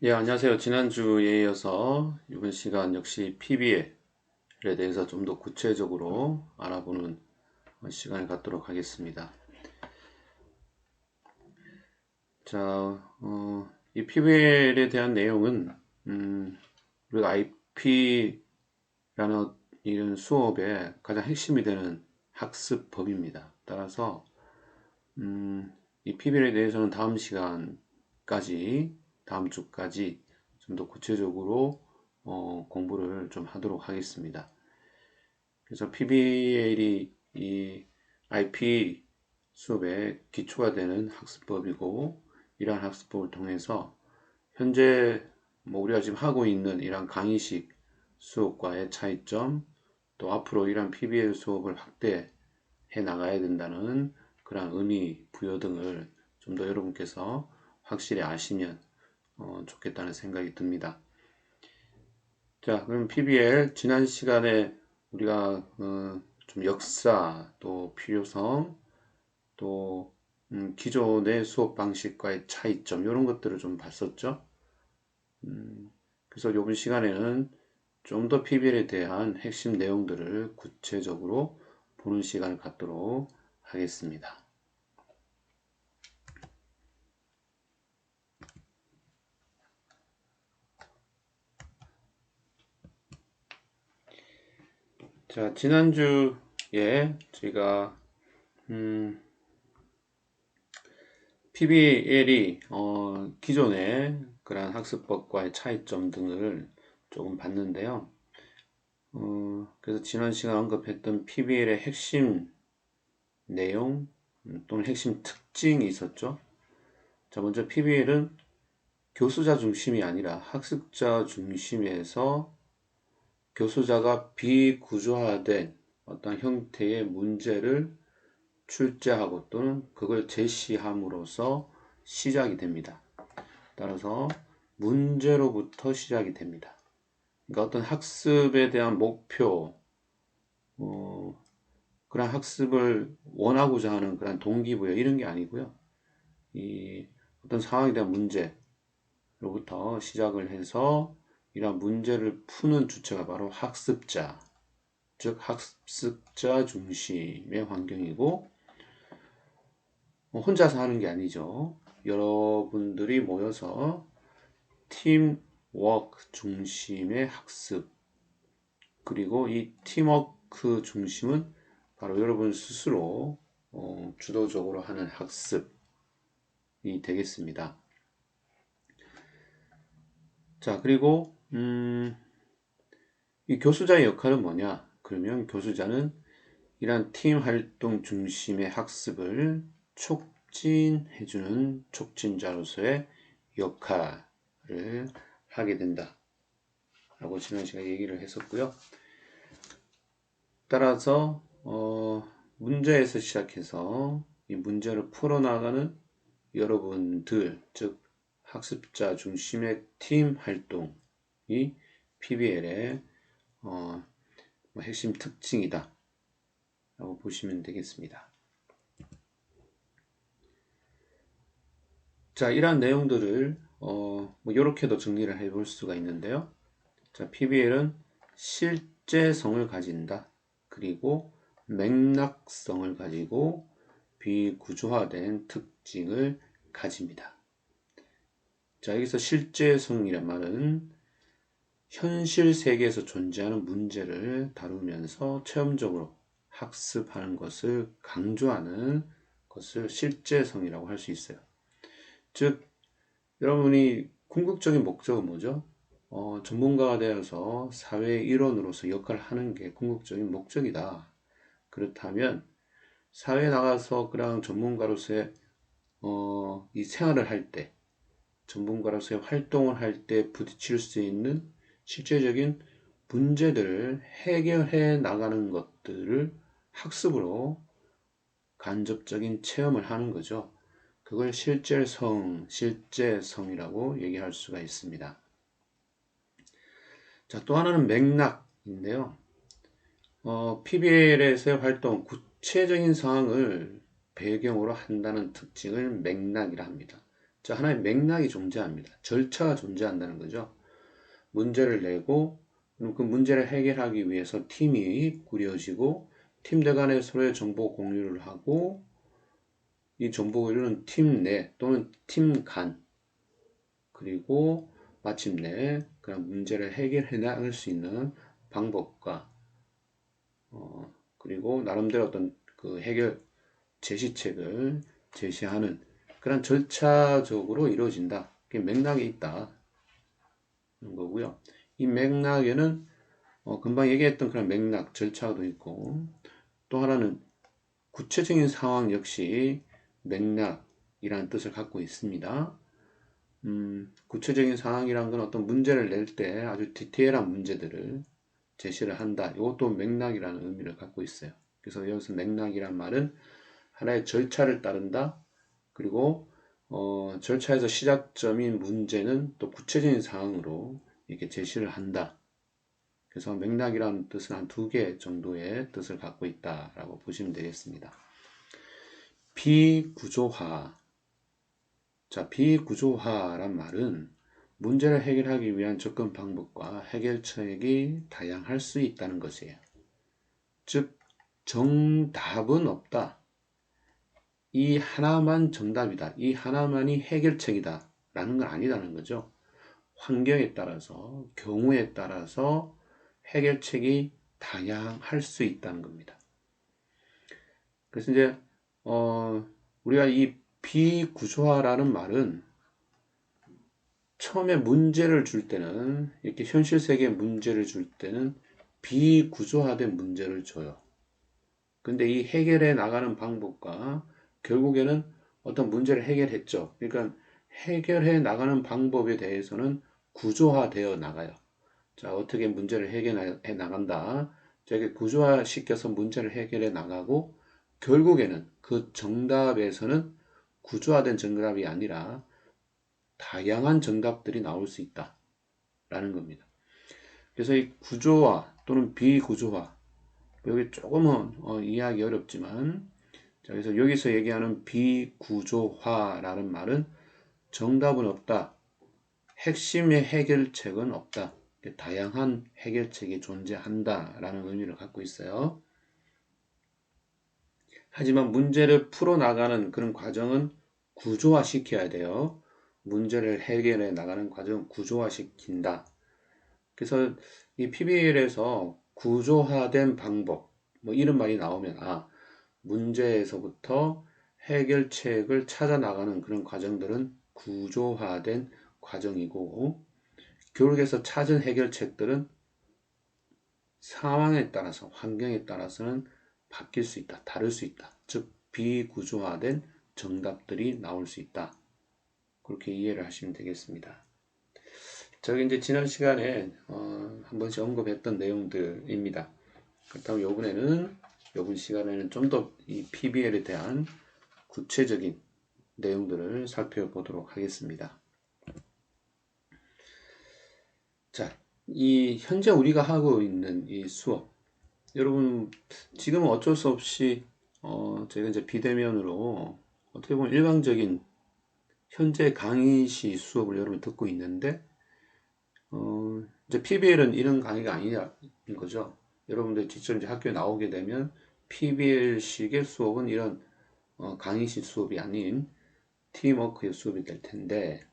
예, 안녕하세요. 지난주에 이어서 이번 시간 역시 PBL에 대해서 좀 더 구체적으로 알아보는 시간을 갖도록 하겠습니다. 자, 이 PBL에 대한 내용은, 우리가 IP라는 이런 수업의 가장 핵심이 되는 학습법입니다. 따라서, 이 PBL에 대해서는 다음 주까지 좀 더 구체적으로 공부를 좀 하도록 하겠습니다. 그래서 PBL이 이 IP 수업의 기초가 되는 학습법이고, 이러한 학습법을 통해서 현재 우리가 지금 하고 있는 이러한 강의식 수업과의 차이점, 또 앞으로 이러한 PBL 수업을 확대해 나가야 된다는 그런 의미 부여 등을 좀 더 여러분께서 확실히 아시면 좋겠다는 생각이 듭니다. 자, 그럼 PBL 지난 시간에 우리가 좀 역사, 또 필요성, 또 기존의 수업 방식과의 차이점 이런 것들을 좀 봤었죠. 그래서 이번 시간에는 좀 더 PBL에 대한 핵심 내용들을 구체적으로 보는 시간을 갖도록 하겠습니다. 자, 지난주에 저희가 PBL이 기존의 그런 학습법과의 차이점 등을 조금 봤는데요. 그래서 지난 시간 언급했던 PBL의 핵심 내용 또는 핵심 특징이 있었죠. 자, 먼저 PBL은 교수자 중심이 아니라 학습자 중심에서 교수자가 비구조화된 어떤 형태의 문제를 출제하고 또는 그걸 제시함으로써 시작이 됩니다. 따라서 문제로부터 시작이 됩니다. 그러니까 어떤 학습에 대한 목표, 그런 학습을 원하고자 하는 그런 동기부여 이런 게 아니고요. 이 어떤 상황에 대한 문제로부터 시작을 해서 이러한 문제를 푸는 주체가 바로 학습자, 즉 학습자 중심의 환경이고 혼자서 하는 게 아니죠. 여러분들이 모여서 팀워크 중심의 학습, 그리고 이 팀워크 중심은 바로 여러분 스스로 주도적으로 하는 학습이 되겠습니다. 자, 그리고 이 교수자의 역할은 뭐냐? 그러면 교수자는 이러한 팀 활동 중심의 학습을 촉진해주는 촉진자로서의 역할을 하게 된다. 라고 지난 시간에 얘기를 했었고요. 따라서 문제에서 시작해서 이 문제를 풀어나가는 여러분들, 즉 학습자 중심의 팀 활동이 PBL의 핵심 특징이다 라고 보시면 되겠습니다. 자, 이러한 내용들을 이렇게도 정리를 해볼 수가 있는데요. 자, PBL은 실제성을 가진다. 그리고 맥락성을 가지고 비구조화된 특징을 가집니다. 자, 여기서 실제성이란 말은 현실 세계에서 존재하는 문제를 다루면서 체험적으로 학습하는 것을 강조하는 것을 실제성이라고 할 수 있어요. 즉, 여러분이 궁극적인 목적은 뭐죠? 전문가가 되어서 사회의 일원으로서 역할을 하는 게 궁극적인 목적이다. 그렇다면 사회에 나가서 그런 전문가로서의 이 생활을 할 때, 전문가로서의 활동을 할 때 부딪힐 수 있는 실제적인 문제들을 해결해 나가는 것들을 학습으로 간접적인 체험을 하는 거죠. 그걸 실제성이라고 얘기할 수가 있습니다. 자, 또 하나는 맥락인데요. PBL에서의 활동, 구체적인 상황을 배경으로 한다는 특징을 맥락이라 합니다. 자, 하나의 맥락이 존재합니다. 절차가 존재한다는 거죠. 문제를 내고 그럼 그 문제를 해결하기 위해서 팀이 꾸려지고 팀들 간에 서로의 정보 공유를 하고 이 정보 공유는 팀 내 또는 팀 간 그리고 마침내 그런 문제를 해결해 나갈 수 있는 방법과 그리고 나름대로 어떤 그 해결 제시책을 제시하는 그런 절차적으로 이루어진다. 그게 맥락이 있다. 는 거고요. 이 맥락에는 금방 얘기했던 그런 맥락, 절차도 있고 또 하나는 구체적인 상황 역시 맥락이라는 뜻을 갖고 있습니다. 구체적인 상황이란 건 어떤 문제를 낼 때 아주 디테일한 문제들을 제시를 한다. 이것도 맥락이라는 의미를 갖고 있어요. 그래서 여기서 맥락이란 말은 하나의 절차를 따른다. 그리고 절차에서 시작점인 문제는 또 구체적인 상황으로 이렇게 제시를 한다. 그래서 맥락이라는 뜻은 한 두 개 정도의 뜻을 갖고 있다라고 보시면 되겠습니다. 비구조화. 자, 비구조화란 말은 문제를 해결하기 위한 접근 방법과 해결책이 다양할 수 있다는 것이에요. 즉, 정답은 없다. 이 하나만 정답이다. 이 하나만이 해결책이다. 라는 건 아니라는 거죠. 환경에 따라서, 경우에 따라서 해결책이 다양할 수 있다는 겁니다. 그래서 이제, 우리가 이 비구조화라는 말은 처음에 문제를 줄 때는, 이렇게 현실 세계에 문제를 줄 때는 비구조화된 문제를 줘요. 근데 이 해결해 나가는 방법과 결국에는 어떤 문제를 해결했죠. 그러니까 해결해 나가는 방법에 대해서는 구조화되어 나가요. 자, 어떻게 문제를 해결해 나간다. 자, 이렇게 구조화 시켜서 문제를 해결해 나가고 결국에는 그 정답에서는 구조화된 정답이 아니라 다양한 정답들이 나올 수 있다. 라는 겁니다. 그래서 이 구조화 또는 비구조화 여기 조금은 이해하기 어렵지만 자, 그래서 여기서 얘기하는 비구조화라는 말은 정답은 없다. 핵심의 해결책은 없다. 다양한 해결책이 존재한다라는 의미를 갖고 있어요. 하지만 문제를 풀어나가는 그런 과정은 구조화시켜야 돼요. 문제를 해결해 나가는 과정은 구조화시킨다. 그래서 이 PBL에서 구조화된 방법, 뭐 이런 말이 나오면 문제에서부터 해결책을 찾아 나가는 그런 과정들은 구조화된 과정이고 교육에서 찾은 해결책들은 상황에 따라서 환경에 따라서는 바뀔 수 있다. 다를 수 있다. 즉 비구조화된 정답들이 나올 수 있다. 그렇게 이해를 하시면 되겠습니다. 저기 이제 지난 시간에 한 번씩 언급했던 내용들입니다. 그렇다면 요번 시간에는 좀 더 이 PBL에 대한 구체적인 내용들을 살펴보도록 하겠습니다. 자, 이 현재 우리가 하고 있는 이 수업, 여러분 지금은 어쩔 수 없이 제가 이제 비대면으로 어떻게 보면 일방적인 현재 강의시 수업을 여러분 듣고 있는데 이제 PBL은 이런 강의가 아니냐는 거죠. 여러분들 직접 이제 학교에 나오게 되면 PBL식의 수업은 이런 강의식 수업이 아닌 팀워크의 수업이 될 텐데,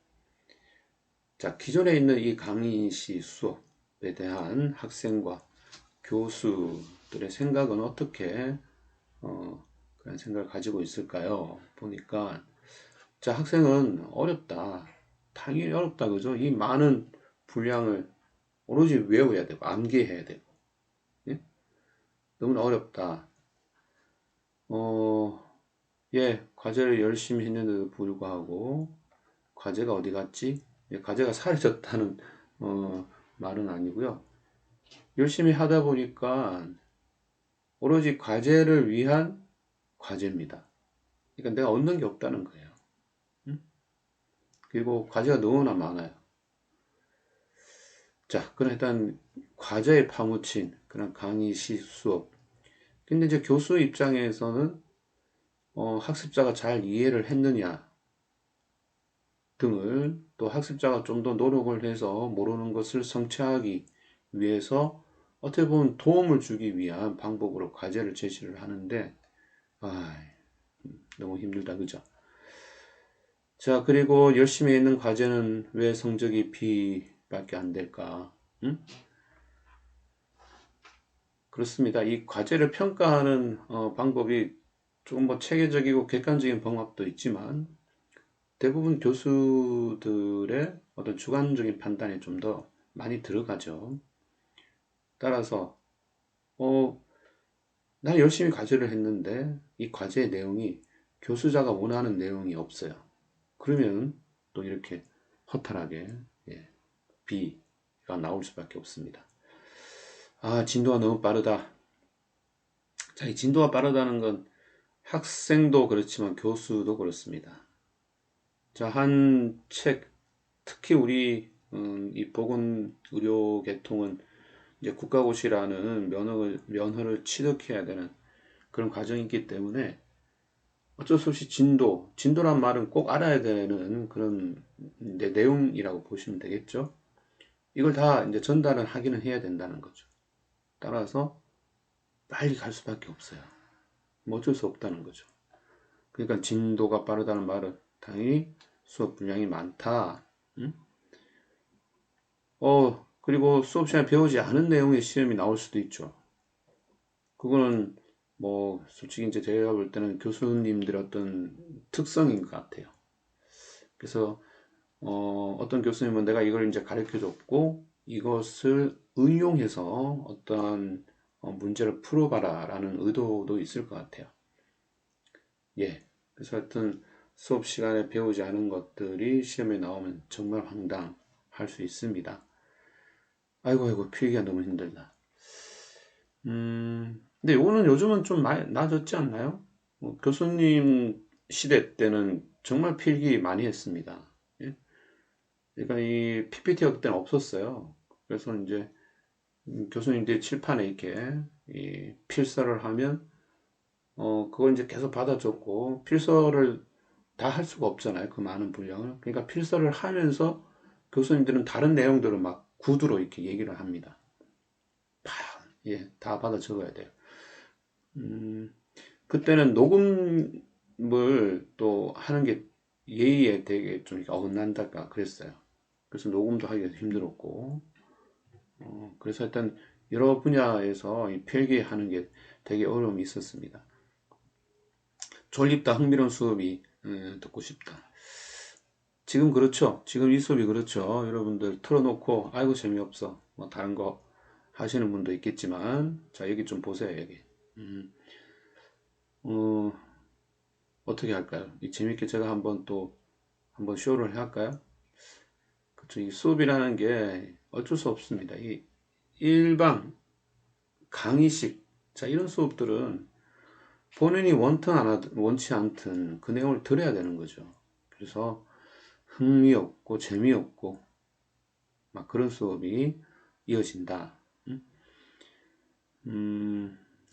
자, 기존에 있는 이 강의식 수업에 대한 학생과 교수들의 생각은 어떻게 그런 생각을 가지고 있을까요? 보니까 자, 학생은 어렵다. 당연히 어렵다, 그죠? 이 많은 분량을 오로지 외워야 되고 암기해야 되고 예? 너무나 어렵다. 과제를 열심히 했는데도 불구하고 과제가 어디 갔지? 과제가 사라졌다는 말은 아니고요. 열심히 하다 보니까 오로지 과제를 위한 과제입니다. 그러니까 내가 얻는 게 없다는 거예요. 응? 그리고 과제가 너무나 많아요. 자, 그럼 일단 과제에 파묻힌 그런 강의 시 수업. 근데 이제 교수 입장에서는 학습자가 잘 이해를 했느냐, 등을 또 학습자가 좀 더 노력을 해서 모르는 것을 성취하기 위해서 어떻게 보면 도움을 주기 위한 방법으로 과제를 제시를 하는데 아, 너무 힘들다 그죠? 자, 그리고 열심히 했는 과제는 왜 성적이 B밖에 안 될까? 응? 그렇습니다. 이 과제를 평가하는 방법이 조금 뭐 체계적이고 객관적인 방법도 있지만 대부분 교수들의 어떤 주관적인 판단이 좀 더 많이 들어가죠. 따라서 어, 난 열심히 과제를 했는데 이 과제의 내용이 교수자가 원하는 내용이 없어요. 그러면 또 이렇게 허탈하게 예, B가 나올 수밖에 없습니다. 아, 진도가 너무 빠르다. 자, 이 진도가 빠르다는 건 학생도 그렇지만 교수도 그렇습니다. 자, 한 책, 특히 우리 이 보건의료 계통은 이제 국가고시라는 면허를 취득해야 되는 그런 과정이 있기 때문에 어쩔 수 없이 진도란 말은 꼭 알아야 되는 그런 이제 내용이라고 보시면 되겠죠. 이걸 다 이제 전달을 하기는 해야 된다는 거죠. 따라서 빨리 갈 수밖에 없어요. 뭐 어쩔 수 없다는 거죠. 그러니까 진도가 빠르다는 말은 당연히 수업 분량이 많다. 응? 그리고 수업 시간에 배우지 않은 내용의 시험이 나올 수도 있죠. 그거는 뭐 솔직히 이제 제가 볼 때는 교수님들의 어떤 특성인 것 같아요. 그래서 어떤 교수님은 내가 이걸 이제 가르쳐 줬고 이것을 응용해서 어떠한 문제를 풀어봐라 라는 의도도 있을 것 같아요. 예. 그래서 하여튼 수업 시간에 배우지 않은 것들이 시험에 나오면 정말 황당할 수 있습니다. 아이고, 아이고, 필기가 너무 힘들다. 근데 이거는 요즘은 좀 많이 나아졌지 않나요? 교수님 시대 때는 정말 필기 많이 했습니다. 예? 그러니까 이 PPT 할 때는 없었어요. 그래서 이제 교수님들이 칠판에 이렇게 이 필서를 하면 그걸 이제 계속 받아줬고 필서를 다 할 수가 없잖아요. 그 많은 분량을. 그러니까 필서를 하면서 교수님들은 다른 내용들을 막 구두로 이렇게 얘기를 합니다. 예, 다 받아 적어야 돼요. 음, 그때는 녹음을 또 하는 게 예의에 되게 좀 이렇게 어긋난달까 그랬어요. 그래서 녹음도 하기가 힘들었고, 그래서 일단 여러 분야에서 이 필기하는 게 되게 어려움이 있었습니다. 졸립다, 흥미로운 수업이 듣고 싶다. 지금 그렇죠. 지금 이 수업이 그렇죠. 여러분들 틀어놓고 아이고 재미없어. 뭐 다른 거 하시는 분도 있겠지만 자 여기 좀 보세요. 여기. 음, 어, 어떻게 할까요? 이 재밌게 제가 한번 쇼를 할까요? 그쵸. 이 수업이라는 게 어쩔 수 없습니다. 이 일방 강의식 자 이런 수업들은 본인이 원튼 안 하든 원치 않든 그 내용을 들어야 되는 거죠. 그래서 흥미없고 재미없고 막 그런 수업이 이어진다.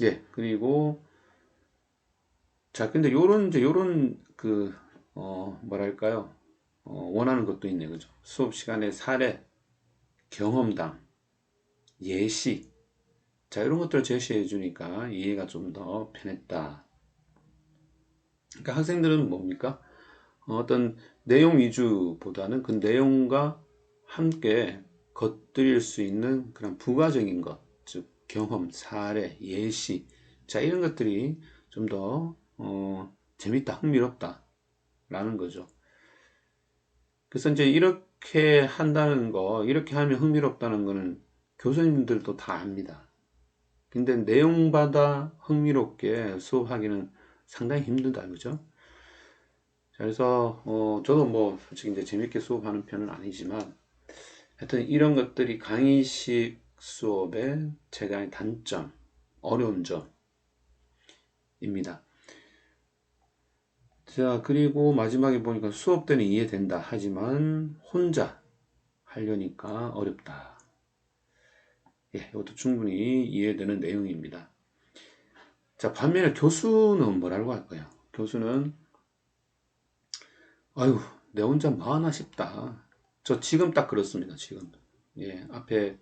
예, 그리고, 자, 근데 요런 뭐랄까요. 원하는 것도 있네, 그죠? 수업 시간에 사례, 경험담, 예시. 자, 이런 것들을 제시해 주니까 이해가 좀 더 편했다. 그러니까 학생들은 뭡니까? 어떤 내용 위주보다는 그 내용과 함께 겉들일 수 있는 그런 부가적인 것, 즉 경험, 사례, 예시, 자 이런 것들이 좀 더 재밌다, 흥미롭다라는 거죠. 그래서 이제 이렇게 한다는 거, 이렇게 하면 흥미롭다는 거는 교수님들도 다 압니다. 근데 내용마다 흥미롭게 수업하기는 상당히 힘들다, 그죠? 자, 그래서 저도 뭐 솔직히 이제 재밌게 수업하는 편은 아니지만 하여튼 이런 것들이 강의식 수업의 제가 단점, 어려운 점입니다. 자, 그리고 마지막에 보니까 수업 때는 이해된다. 하지만 혼자 하려니까 어렵다. 예, 이것도 충분히 이해되는 내용입니다. 자, 반면에 교수는 뭐라고 할까요? 교수는 아유, 내 혼자 뭐 하나 싶다. 저 지금 딱 그렇습니다. 지금. 예, 앞에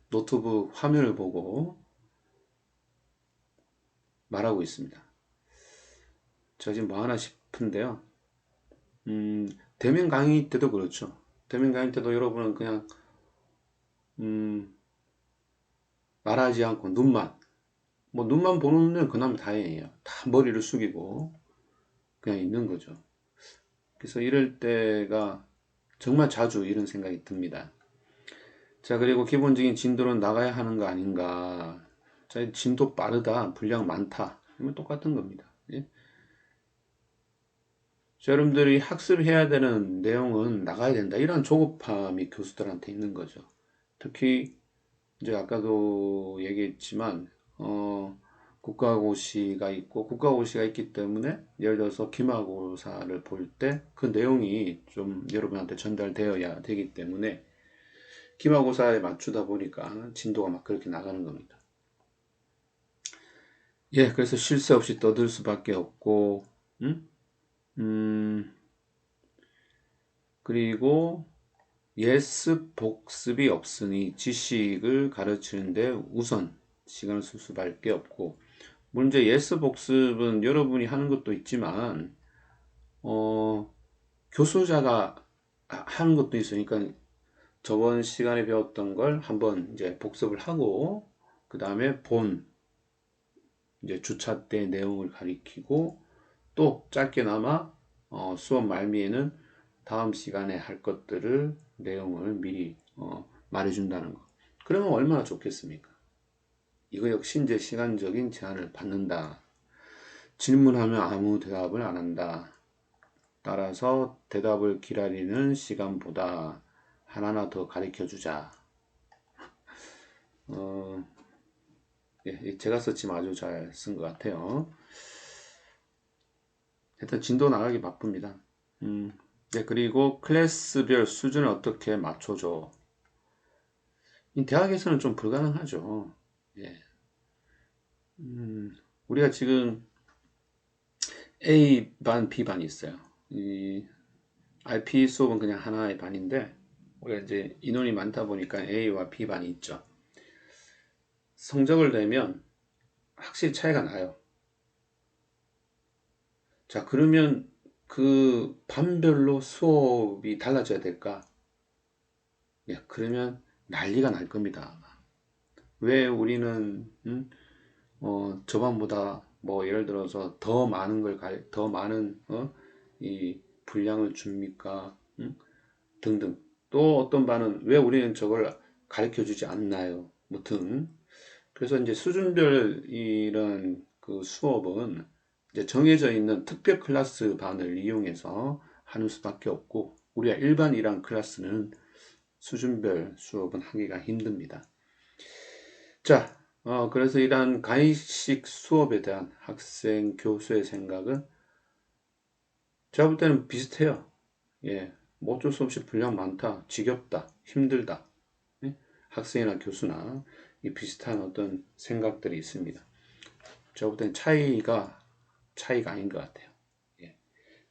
노트북 화면을 보고 말하고 있습니다. 저 지금 뭐 하나 싶은데요. 대면 강의 때도 그렇죠. 대면 강의 때도 여러분은 그냥, 말하지 않고 눈만 보는 건 그나마 다행이에요. 다 머리를 숙이고 그냥 있는 거죠. 그래서 이럴 때가 정말 자주 이런 생각이 듭니다. 자, 그리고 기본적인 진도는 나가야 하는 거 아닌가. 자, 진도 빠르다, 분량 많다. 이건 똑같은 겁니다. 예? 자, 여러분들이 학습해야 되는 내용은 나가야 된다. 이런 조급함이 교수들한테 있는 거죠. 특히 이제 아까도 얘기했지만 국가고시가 있고 국가고시가 있기 때문에 예를 들어서 기말고사를 볼 때 그 내용이 좀 여러분한테 전달되어야 되기 때문에 기말고사에 맞추다 보니까 진도가 막 그렇게 나가는 겁니다. 예, 그래서 쉴 새 없이 떠들 수밖에 없고, 그리고 예습 복습이 없으니 지식을 가르치는데 우선 시간을 쓸 수밖에 없고, 문제 예습 복습은 여러분이 하는 것도 있지만, 교수자가 하는 것도 있으니까 저번 시간에 배웠던 걸 한번 이제 복습을 하고, 그 다음에 이제 주차 때 내용을 가리키고, 또 짧게나마 수업 말미에는 다음 시간에 할 것들을 내용을 미리 말해준다는 거. 그러면 얼마나 좋겠습니까? 이거 역시 이제 시간적인 제한을 받는다. 질문하면 아무 대답을 안 한다. 따라서 대답을 기다리는 시간보다 하나하나 더 가르쳐 주자. 예, 제가 썼지만 아주 잘 쓴 것 같아요. 하여튼 진도 나가기 바쁩니다. 네, 그리고 클래스별 수준을 어떻게 맞춰줘? 이 대학에서는 좀 불가능하죠. 예. 우리가 지금 A반, B반이 있어요. 이 RP 수업은 그냥 하나의 반인데, 우리가 이제 인원이 많다 보니까 A와 B반이 있죠. 성적을 내면 확실히 차이가 나요. 자, 그러면 그 반별로 수업이 달라져야 될까? 예, 그러면 난리가 날 겁니다. 왜 우리는 저반보다 뭐 예를 들어서 더 많은 더 많은 이 분량을 줍니까? 등등. 또 어떤 반은 왜 우리는 저걸 가르쳐 주지 않나요? 뭐 등. 그래서 이제 수준별 이런 그 수업은 이제 정해져 있는 특별 클래스 반을 이용해서 하는 수밖에 없고, 우리가 일반 1학 클래스는 수준별 수업은 하기가 힘듭니다. 자, 그래서 이러한 가이식 수업에 대한 학생, 교수의 생각은 제가 볼 때는 비슷해요. 예, 뭐 어쩔 수 없이 분량 많다, 지겹다, 힘들다. 예? 학생이나 교수나 이 비슷한 어떤 생각들이 있습니다. 제가 볼 때는 차이가 아닌 것 같아요. 예,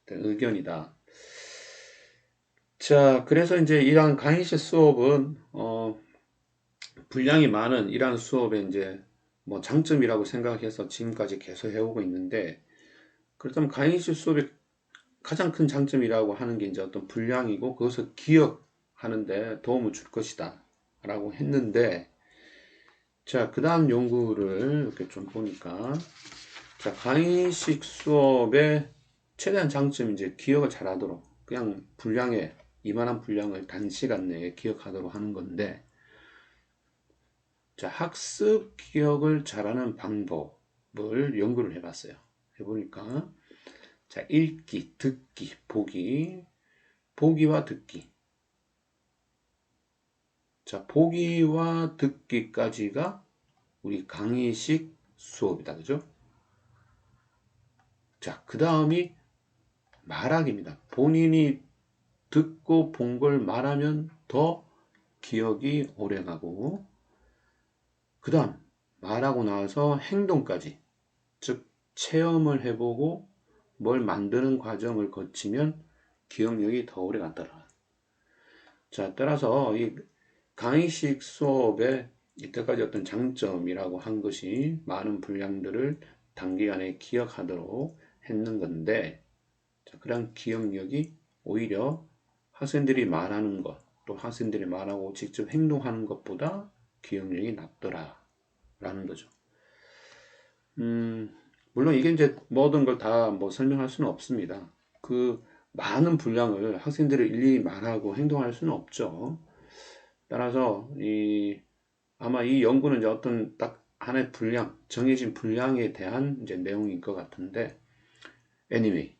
의견이다. 자, 그래서 이제 이러한 강의실 수업은 분량이 많은 이러한 수업의 이제 뭐 장점이라고 생각해서 지금까지 계속 해오고 있는데, 그렇다면 강의실 수업의 가장 큰 장점이라고 하는 게 이제 어떤 분량이고 그것을 기억하는데 도움을 줄 것이다 라고 했는데, 자, 그 다음 연구를 이렇게 좀 보니까, 자, 강의식 수업의 최대한 장점이 이제 기억을 잘하도록, 그냥 이만한 분량을 단시간 내에 기억하도록 하는 건데, 자, 학습 기억을 잘하는 방법을 연구를 해봤어요. 해보니까, 자, 읽기, 듣기, 보기와 듣기. 자, 보기와 듣기까지가 우리 강의식 수업이다. 그죠? 자, 그 다음이 말하기입니다. 본인이 듣고 본 걸 말하면 더 기억이 오래 가고, 그 다음 말하고 나서 행동까지, 즉 체험을 해보고 뭘 만드는 과정을 거치면 기억력이 더 오래 가더라. 자, 따라서 이 강의식 수업의 이때까지 어떤 장점이라고 한 것이 많은 분량들을 단기간에 기억하도록 했는 건데, 자, 그런 기억력이 오히려 학생들이 말하는 것, 또 학생들이 말하고 직접 행동하는 것보다 기억력이 낮더라 라는 거죠. 물론 이게 이제 모든 걸 다 뭐 설명할 수는 없습니다. 그 많은 분량을 학생들이 일일이 말하고 행동할 수는 없죠. 따라서 아마 이 연구는 이제 어떤 딱 하나의 분량, 정해진 분량에 대한 이제 내용인 것 같은데, anyway,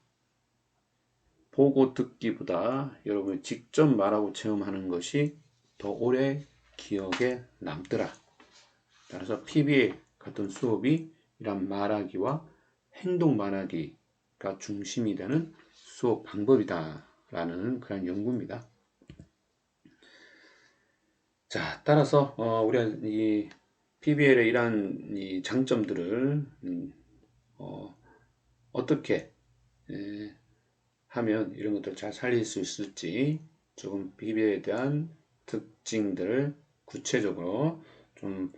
보고 듣기보다 여러분이 직접 말하고 체험하는 것이 더 오래 기억에 남더라. 따라서 PBA 같은 수업이 이런 말하기와 행동 말하기가 중심이 되는 수업 방법이다 라는 그런 연구입니다. 자, 따라서 우리가 이 PBL의 이러한 이 장점들을 어떻게 하면 이런 것들을 잘 살릴 수 있을지 조금 PBL에 대한 특징들을 구체적으로 좀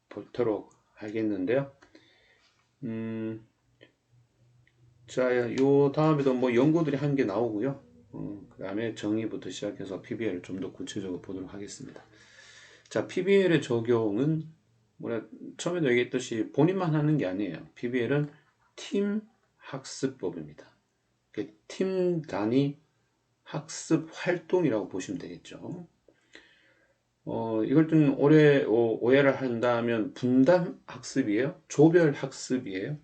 보도록 하겠는데요. 자, 요 다음에도 뭐 연구들이 한 개 나오고요. 그 다음에 정의부터 시작해서 PBL을 좀 더 구체적으로 보도록 하겠습니다. 자, PBL의 적용은 뭐냐, 처음에도 얘기했듯이 본인만 하는 게 아니에요. PBL은 팀 학습법입니다. 팀 단위 학습 활동이라고 보시면 되겠죠. 이걸 좀 오해를 한다면 분단 학습이에요? 조별 학습이에요?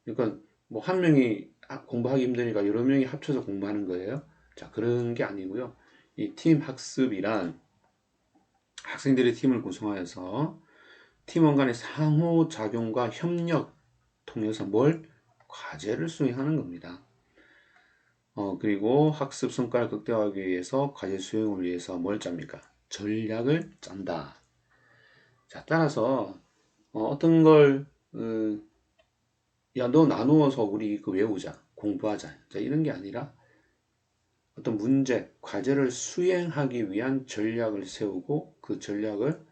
그러니까 뭐 한 명이 공부하기 힘드니까 여러 명이 합쳐서 공부하는 거예요. 자, 그런 게 아니고요. 이 팀 학습이란 학생들의 팀을 구성하여서 팀원 간의 상호작용과 협력 통해서 과제를 수행하는 겁니다. 그리고 학습 성과를 극대화하기 위해서 과제 수행을 위해서 뭘 짭니까? 전략을 짠다. 자, 따라서 어떤 걸 야, 너 나누어서 우리 그 외우자, 공부하자. 자, 이런 게 아니라 어떤 문제, 과제를 수행하기 위한 전략을 세우고 그 전략을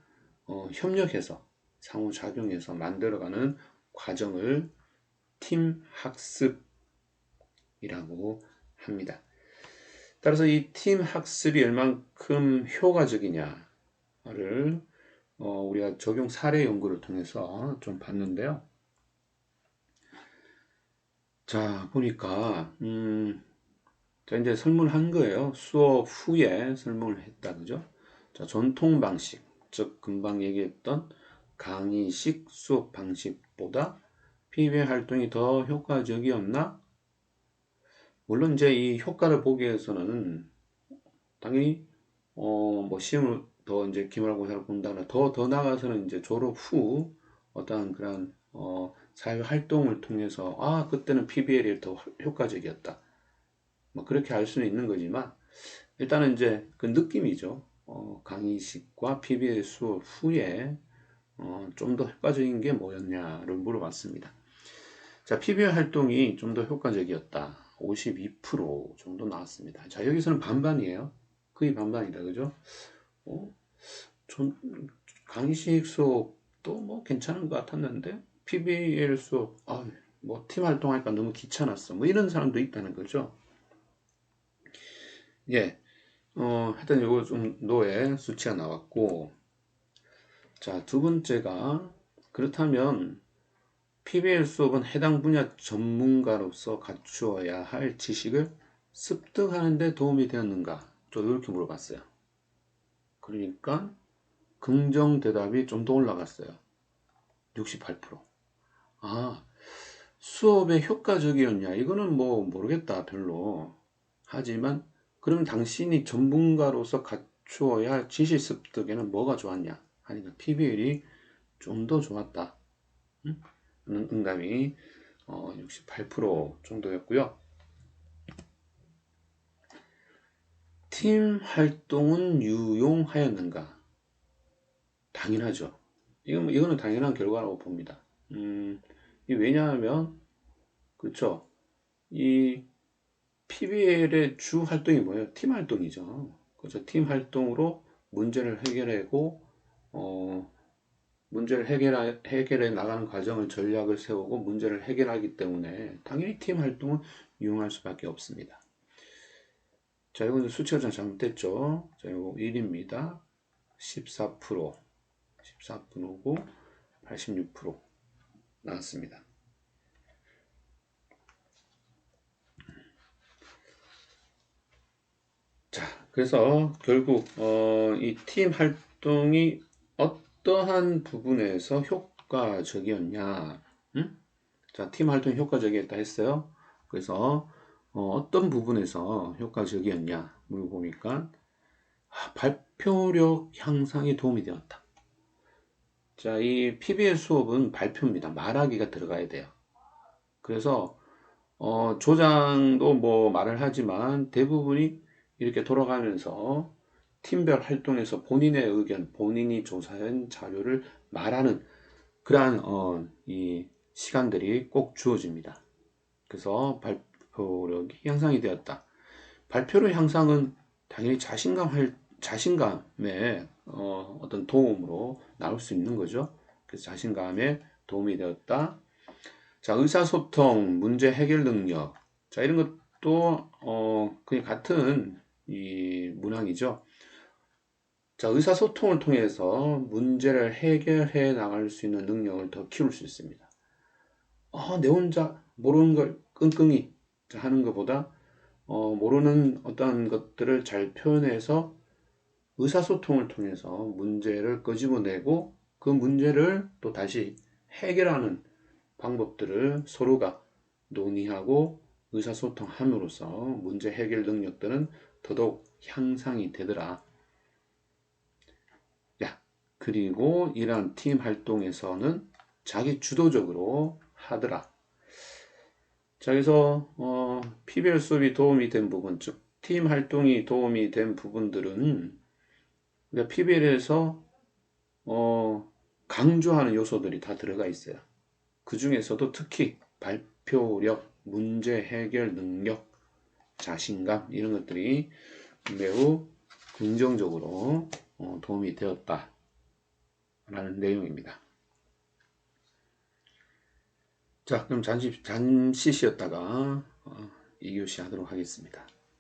협력해서 상호작용해서 만들어가는 과정을 팀 학습이라고 합니다. 따라서 이 팀 학습이 얼만큼 효과적이냐를 우리가 적용 사례 연구를 통해서 좀 봤는데요. 자, 보니까 자, 이제 설문한 거예요. 수업 후에 설문을 했다, 그죠? 자, 전통 방식, 즉 금방 얘기했던 강의식 수업 방식보다 PBL 활동이 더 효과적이었나? 물론 이제 이 효과를 보기 위해서는 당연히 뭐 시험을 더 이제 기말고사를 본다거나 더 나가서는 이제 졸업 후 어떠한 그런 사회 활동을 통해서 그때는 PBL이 더 효과적이었다. 뭐 그렇게 알 수는 있는 거지만 일단은 이제 그 느낌이죠. 강의식과 PBL 수업 후에 좀 더 효과적인 게 뭐였냐를 물어봤습니다. 자, PBL 활동이 좀 더 효과적이었다. 52% 정도 나왔습니다. 자, 여기서는 반반이에요. 거의 반반이다. 그죠? 전 강의식 수업도 뭐 괜찮은 것 같았는데 PBL 수업 뭐 팀 활동하니까 너무 귀찮았어. 뭐 이런 사람도 있다는 거죠. 예. 하여튼 요거 좀 노에 수치가 나왔고, 자, 두 번째가 그렇다면 PBL 수업은 해당 분야 전문가로서 갖추어야 할 지식을 습득하는 데 도움이 되었는가? 저 이렇게 물어봤어요. 그러니까 긍정 대답이 좀 더 올라갔어요. 68%. 수업에 효과적이었냐? 이거는 뭐 모르겠다, 별로. 하지만 그럼 당신이 전문가로서 갖추어야 할 지식 습득에는 뭐가 좋았냐? 하니까 PBL이 좀 더 좋았다. 응답이 68% 정도였고요. 팀 활동은 유용하였는가? 당연하죠. 이거는 당연한 결과라고 봅니다. 왜냐하면, 그쵸. 이 PBL의 주 활동이 뭐예요? 팀 활동이죠. 그래서 팀 활동으로 문제를 해결하고, 문제를 해결해 나가는 과정을 전략을 세우고 문제를 해결하기 때문에 당연히 팀 활동을 이용할 수밖에 없습니다. 자, 이건 수치가 좀 잘못됐죠. 자, 이거 1입니다. 14%, 14%고 86% 나왔습니다. 자, 그래서 결국 이 팀 활동이 어떠한 부분에서 효과적이었냐? 응? 자, 팀 활동이 효과적이었다 했어요. 그래서 어떤 부분에서 효과적이었냐 물어보니까 발표력 향상에 도움이 되었다. 자, 이 PBL 수업은 발표입니다. 말하기가 들어가야 돼요. 그래서 조장도 뭐 말을 하지만 대부분이 이렇게 돌아가면서 팀별 활동에서 본인의 의견, 본인이 조사한 자료를 말하는 그러한 이 시간들이 꼭 주어집니다. 그래서 발표력이 향상이 되었다. 발표력 향상은 당연히 자신감의 어떤 도움으로 나올 수 있는 거죠. 그래서 자신감에 도움이 되었다. 자, 의사소통, 문제 해결 능력. 자, 이런 것도 그냥 같은 이 문항이죠. 자, 의사소통을 통해서 문제를 해결해 나갈 수 있는 능력을 더 키울 수 있습니다. 내 혼자 모르는 걸 끙끙이 하는 것보다 모르는 어떤 것들을 잘 표현해서 의사소통을 통해서 문제를 끄집어내고 그 문제를 또 다시 해결하는 방법들을 서로가 논의하고 의사소통함으로써 문제 해결 능력들은 더더욱 향상이 되더라. 야, 그리고 이러한 팀 활동에서는 자기 주도적으로 하더라. 자, 그래서 PBL 수업이 도움이 된 부분, 즉 팀 활동이 도움이 된 부분들은 PBL에서 강조하는 요소들이 다 들어가 있어요. 그 중에서도 특히 발표력, 문제 해결 능력, 자신감 이런 것들이 매우 긍정적으로 도움이 되었다라는 내용입니다. 자, 그럼 잠시 쉬었다가 2교시 하도록 하겠습니다.